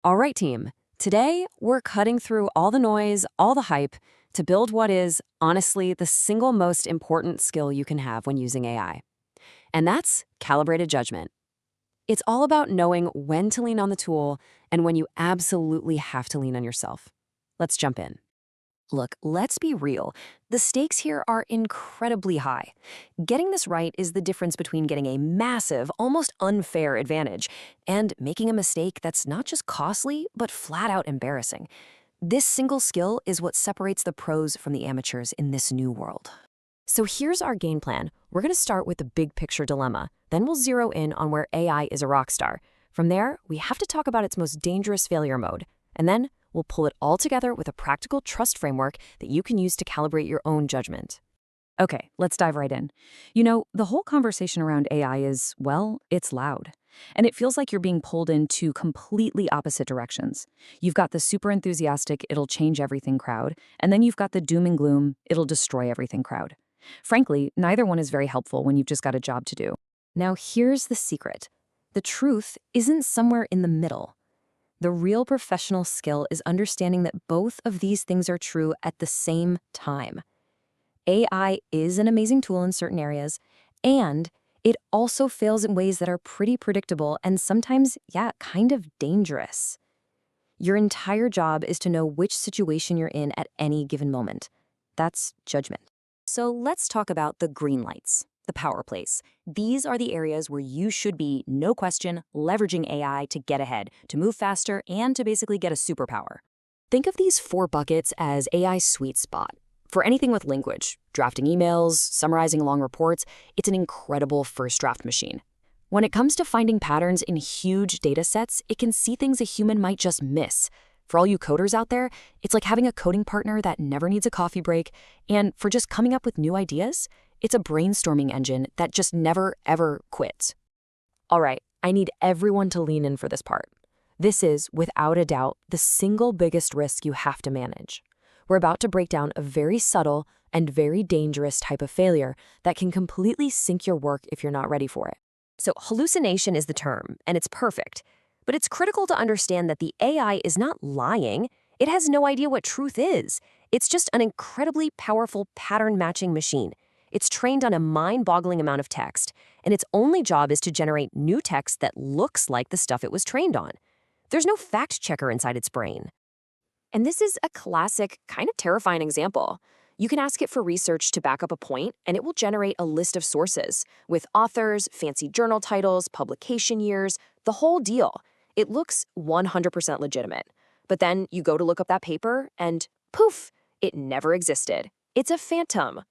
All right, team. Today, we're cutting through all the noise, all the hype, to build what is, honestly, the single most important skill you can have when using AI. And that's calibrated judgment. It's all about knowing when to lean on the tool and when you absolutely have to lean on yourself. Let's jump in. Look, let's be real. The stakes here are incredibly high. Getting this right is the difference between getting a massive, almost unfair advantage and making a mistake that's not just costly, but flat out embarrassing. This single skill is what separates the pros from the amateurs in this new world. So here's our game plan. We're going to start with the big picture dilemma. Then we'll zero in on where AI is a rock star. From there, we have to talk about its most dangerous failure mode. And then we'll pull it all together with a practical trust framework that you can use to calibrate your own judgment. Okay, let's dive right in. The whole conversation around AI is, well, it's loud. And it feels like you're being pulled in two completely opposite directions. You've got the super enthusiastic, it'll change everything crowd, and then you've got the doom and gloom, it'll destroy everything crowd. Frankly, neither one is very helpful when you've just got a job to do. Now, here's the secret. The truth isn't somewhere in the middle. The real professional skill is understanding that both of these things are true at the same time. AI is an amazing tool in certain areas, and it also fails in ways that are pretty predictable and sometimes, kind of dangerous. Your entire job is to know which situation you're in at any given moment. That's judgment. So let's talk about the green lights, the power plays. These are the areas where you should be, no question, leveraging AI to get ahead, to move faster, and to basically get a superpower. Think of these 4 buckets as AI's sweet spot. For anything with language, drafting emails, summarizing long reports, it's an incredible first draft machine. When it comes to finding patterns in huge data sets, it can see things a human might just miss. For all you coders out there, it's like having a coding partner that never needs a coffee break. And for just coming up with new ideas, it's a brainstorming engine that just never, ever quits. All right, I need everyone to lean in for this part. This is, without a doubt, the single biggest risk you have to manage. We're about to break down a very subtle and very dangerous type of failure that can completely sink your work if you're not ready for it. So hallucination is the term, and it's perfect. But it's critical to understand that the AI is not lying. It has no idea what truth is. It's just an incredibly powerful pattern-matching machine. It's trained on a mind-boggling amount of text, and its only job is to generate new text that looks like the stuff it was trained on. There's no fact-checker inside its brain. And this is a classic, kind of terrifying example. You can ask it for research to back up a point, and it will generate a list of sources with authors, fancy journal titles, publication years, the whole deal. It looks 100% legitimate. But then you go to look up that paper, and poof, it never existed. It's a phantom.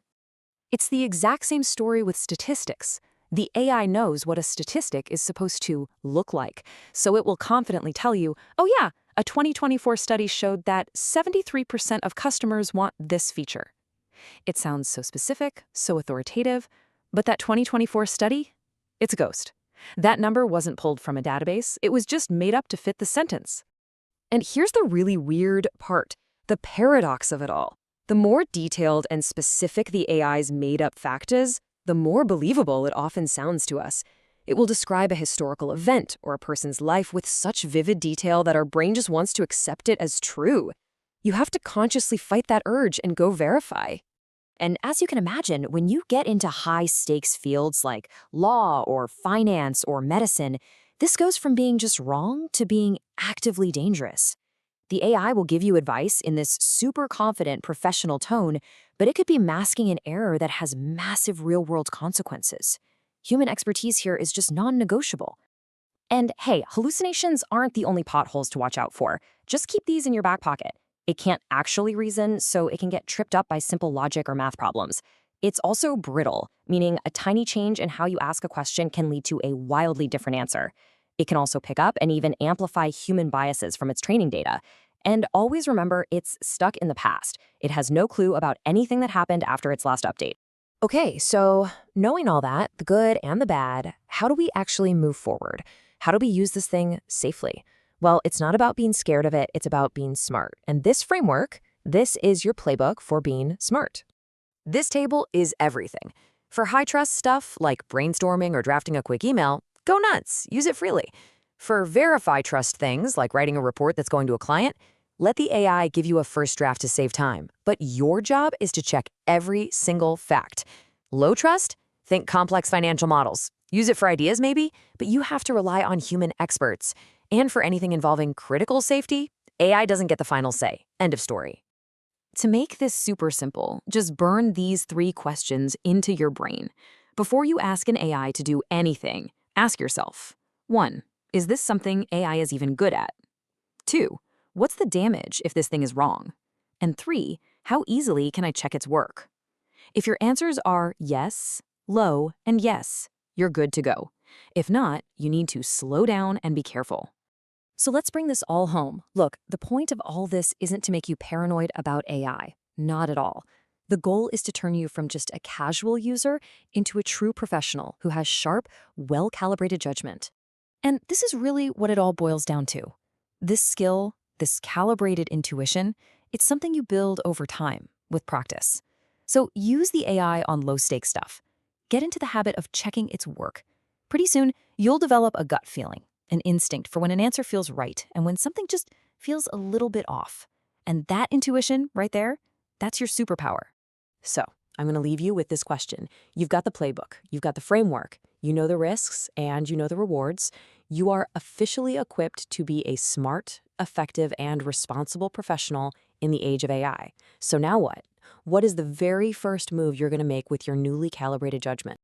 It's the exact same story with statistics. The AI knows what a statistic is supposed to look like, so it will confidently tell you, oh yeah, a 2024 study showed that 73% of customers want this feature. It sounds so specific, so authoritative, but that 2024 study? It's a ghost. That number wasn't pulled from a database, it was just made up to fit the sentence. And here's the really weird part, the paradox of it all. The more detailed and specific the AI's made-up fact is, the more believable it often sounds to us. It will describe a historical event or a person's life with such vivid detail that our brain just wants to accept it as true. You have to consciously fight that urge and go verify. And as you can imagine, when you get into high-stakes fields like law or finance or medicine, this goes from being just wrong to being actively dangerous. The AI will give you advice in this super confident professional tone, but it could be masking an error that has massive real-world consequences. Human expertise here is just non-negotiable. And hey, hallucinations aren't the only potholes to watch out for. Just keep these in your back pocket. It can't actually reason, so it can get tripped up by simple logic or math problems. It's also brittle, meaning a tiny change in how you ask a question can lead to a wildly different answer. It can also pick up and even amplify human biases from its training data. And always remember, it's stuck in the past. It has no clue about anything that happened after its last update. Okay, so knowing all that, the good and the bad, how do we actually move forward? How do we use this thing safely? Well, it's not about being scared of it, it's about being smart. And this framework, this is your playbook for being smart. This table is everything. For high-trust stuff like brainstorming or drafting a quick email, go nuts, use it freely. For verify trust things like writing a report that's going to a client, let the AI give you a first draft to save time. But your job is to check every single fact. Low trust? Think complex financial models. Use it for ideas maybe, but you have to rely on human experts. And for anything involving critical safety, AI doesn't get the final say. End of story. To make this super simple, just burn these 3 questions into your brain. Before you ask an AI to do anything, ask yourself, 1. Is this something AI is even good at? 2. What's the damage if this thing is wrong? And 3. How easily can I check its work? If your answers are yes, low, and yes, you're good to go. If not, you need to slow down and be careful. So let's bring this all home. Look, the point of all this isn't to make you paranoid about AI. Not at all. The goal is to turn you from just a casual user into a true professional who has sharp, well-calibrated judgment. And this is really what it all boils down to. This skill, this calibrated intuition, it's something you build over time with practice. So use the AI on low-stakes stuff. Get into the habit of checking its work. Pretty soon, you'll develop a gut feeling, an instinct for when an answer feels right and when something just feels a little bit off. And that intuition right there, that's your superpower. So, I'm going to leave you with this question. You've got the playbook, you've got the framework, you know the risks, and you know the rewards. You are officially equipped to be a smart, effective, and responsible professional in the age of AI. So now what? What is the very first move you're going to make with your newly calibrated judgment?